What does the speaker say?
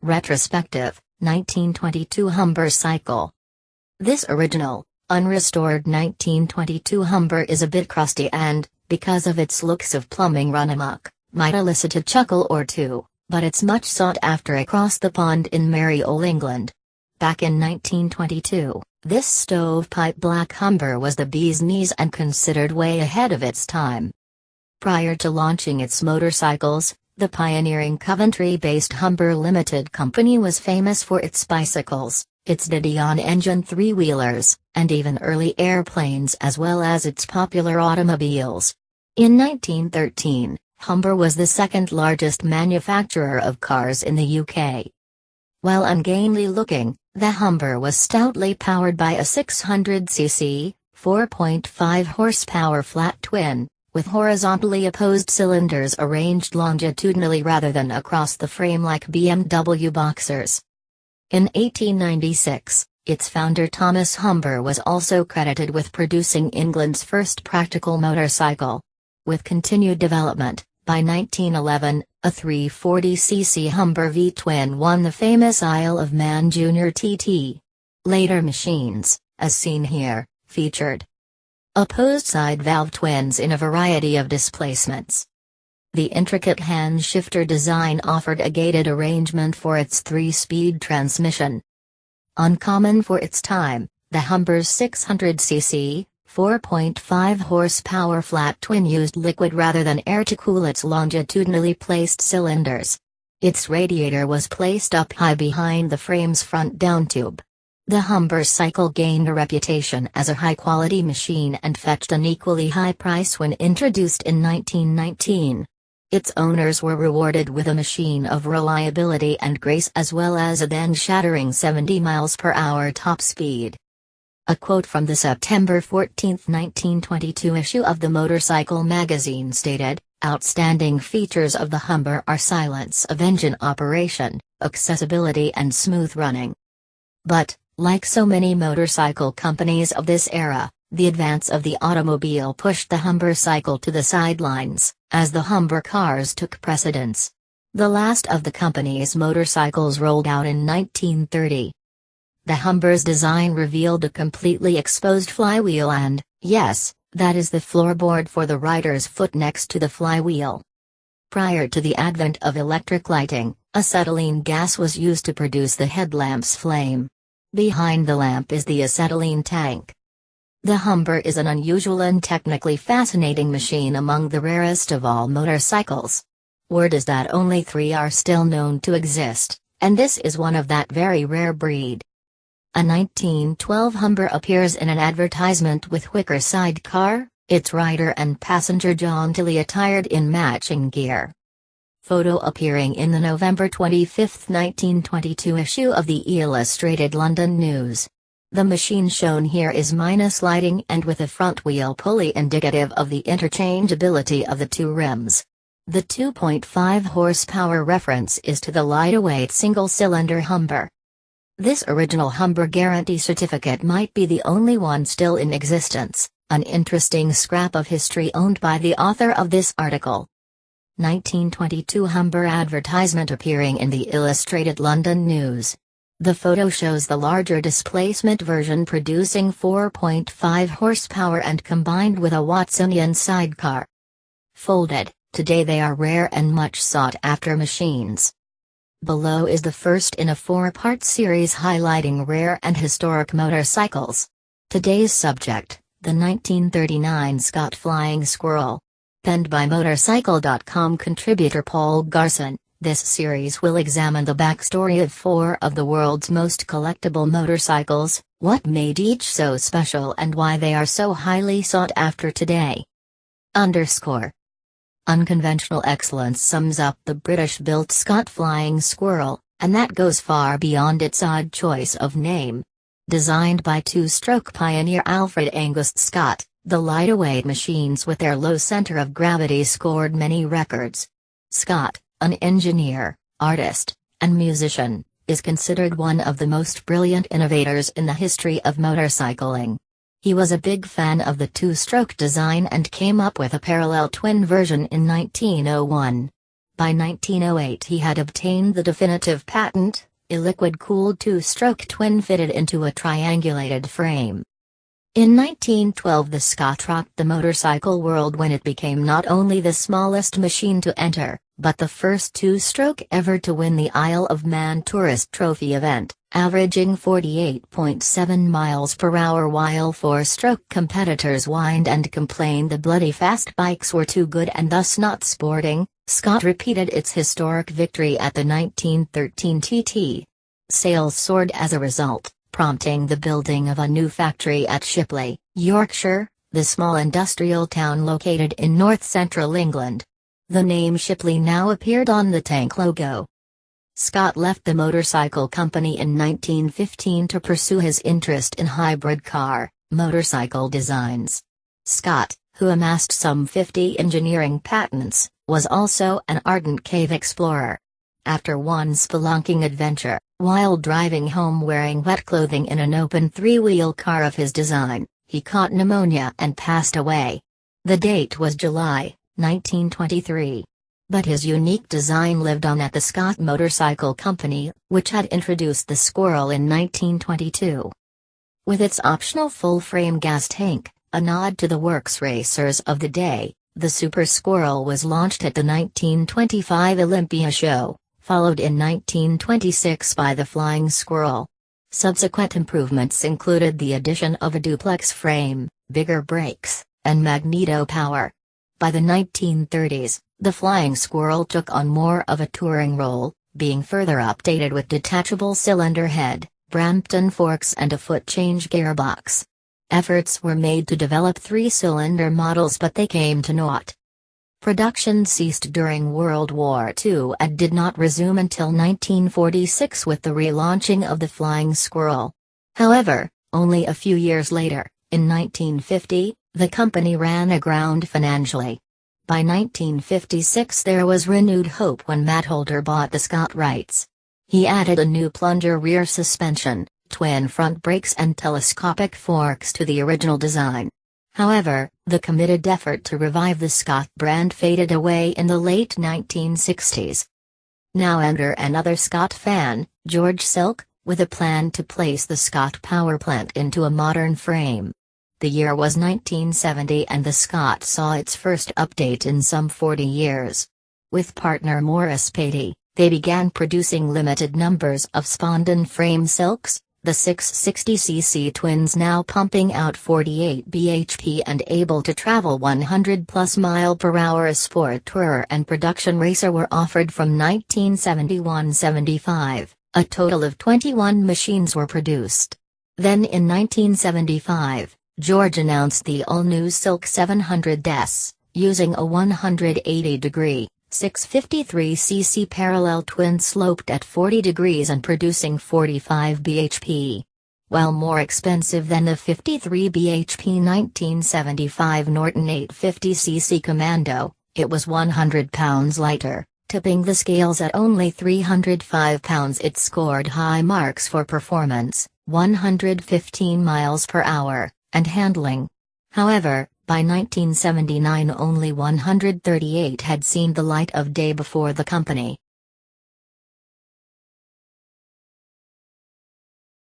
Retrospective, 1922 Humber cycle. This original, unrestored 1922 Humber is a bit crusty and, because of its looks of plumbing run amok, might elicit a chuckle or two, but it's much sought after across the pond in merry old England. Back in 1922, this stovepipe-black Humber was the bee's knees and considered way ahead of its time. Prior to launching its motorcycles, the pioneering Coventry-based Humber Ltd company was famous for its bicycles, its Dion-engined three-wheelers, and even early airplanes as well as its popular automobiles. In 1913, Humber was the second largest manufacturer of cars in the UK. While ungainly looking, the Humber was stoutly powered by a 600cc, 4.5 horsepower flat twin, with horizontally opposed cylinders arranged longitudinally rather than across the frame like BMW Boxers. In 1896, its founder Thomas Humber was also credited with producing England's first practical motorcycle. With continued development, by 1911, a 340cc Humber V-Twin won the famous Isle of Man Jr. TT. Later machines, as seen here, featured opposed side valve twins in a variety of displacements. The intricate hand shifter design offered a gated arrangement for its 3-speed transmission. Uncommon for its time, the Humber's 600cc, 4.5 horsepower flat twin used liquid rather than air to cool its longitudinally placed cylinders. Its radiator was placed up high behind the frame's front downtube. The Humber cycle gained a reputation as a high-quality machine and fetched an equally high price when introduced in 1919. Its owners were rewarded with a machine of reliability and grace as well as a then-shattering 70 miles per hour top speed. A quote from the September 14, 1922 issue of the Motorcycle magazine stated, "Outstanding features of the Humber are silence of engine operation, accessibility and smooth running." But, like so many motorcycle companies of this era, the advance of the automobile pushed the Humber cycle to the sidelines, as the Humber cars took precedence. The last of the company's motorcycles rolled out in 1930. The Humber's design revealed a completely exposed flywheel and, yes, that is the floorboard for the rider's foot next to the flywheel. Prior to the advent of electric lighting, acetylene gas was used to produce the headlamp's flame. Behind the lamp is the acetylene tank. The Humber is an unusual and technically fascinating machine among the rarest of all motorcycles. Word is that only 3 are still known to exist, and this is one of that very rare breed. A 1912 Humber appears in an advertisement with wicker sidecar, its rider and passenger jauntily attired in matching gear. Photo appearing in the November 25, 1922 issue of the Illustrated London News. The machine shown here is minus lighting and with a front wheel pulley indicative of the interchangeability of the two rims. The 2.5 horsepower reference is to the lightweight single-cylinder Humber. This original Humber guarantee certificate might be the only one still in existence, an interesting scrap of history owned by the author of this article. 1922 Humber advertisement appearing in the Illustrated London News. The photo shows the larger displacement version producing 4.5 horsepower and combined with a Watsonian sidecar. Folded, today they are rare and much sought after machines. Below is the first in a 4-part series highlighting rare and historic motorcycles. Today's subject, the 1939 Scott Flying Squirrel. Penned by Motorcycle.com contributor Paul Garson, this series will examine the backstory of 4 of the world's most collectible motorcycles, what made each so special and why they are so highly sought after today. Unconventional excellence sums up the British-built Scott Flying Squirrel, and that goes far beyond its odd choice of name. Designed by two-stroke pioneer Alfred Angus Scott, the lightweight machines with their low center of gravity scored many records. Scott, an engineer, artist, and musician, is considered one of the most brilliant innovators in the history of motorcycling. He was a big fan of the two-stroke design and came up with a parallel twin version in 1901. By 1908 he had obtained the definitive patent, a liquid-cooled two-stroke twin fitted into a triangulated frame. In 1912 the Scott rocked the motorcycle world when it became not only the smallest machine to enter, but the first two-stroke ever to win the Isle of Man Tourist Trophy event, averaging 48.7 miles per hour while four-stroke competitors whined and complained the bloody fast bikes were too good and thus not sporting. Scott repeated its historic victory at the 1913 TT. Sales soared as a result, prompting the building of a new factory at Shipley, Yorkshire, the small industrial town located in north-central England. The name Shipley now appeared on the tank logo. Scott left the motorcycle company in 1915 to pursue his interest in hybrid motorcycle designs. Scott, who amassed some 50 engineering patents, was also an ardent cave explorer. After one spelunking adventure, while driving home wearing wet clothing in an open three-wheel car of his design, he caught pneumonia and passed away. The date was July 1923. But his unique design lived on at the Scott Motorcycle Company, which had introduced the Squirrel in 1922. With its optional full-frame gas tank, a nod to the works racers of the day, the Super Squirrel was launched at the 1925 Olympia show, followed in 1926 by the Flying Squirrel. Subsequent improvements included the addition of a duplex frame, bigger brakes, and magneto power. By the 1930s, the Flying Squirrel took on more of a touring role, being further updated with detachable cylinder head, Brampton forks and a foot-change gearbox. Efforts were made to develop three-cylinder models but they came to naught. Production ceased during World War II and did not resume until 1946 with the relaunching of the Flying Squirrel. However, only a few years later, in 1950, the company ran aground financially. By 1956 there was renewed hope when Matt Holder bought the Scott rights. He added a new plunger rear suspension, twin front brakes and telescopic forks to the original design. However, the committed effort to revive the Scott brand faded away in the late 1960s. Now enter another Scott fan, George Silk, with a plan to place the Scott power plant into a modern frame. The year was 1970 and the Scott saw its first update in some 40 years. With partner Morris Patey, they began producing limited numbers of Spondon frame Silks, the 660cc twins now pumping out 48 bhp and able to travel 100+ mph. A sport tourer and production racer were offered from 1971-75, a total of 21 machines were produced. Then in 1975, George announced the all-new Silk 700S, using a 180-degree, 653cc parallel twin sloped at 40 degrees and producing 45 bhp. While more expensive than the 53 bhp 1975 Norton 850cc Commando, it was 100 pounds lighter, tipping the scales at only 305 pounds. It scored high marks for performance, 115 miles per hour, and handling. However, by 1979 only 138 had seen the light of day before the company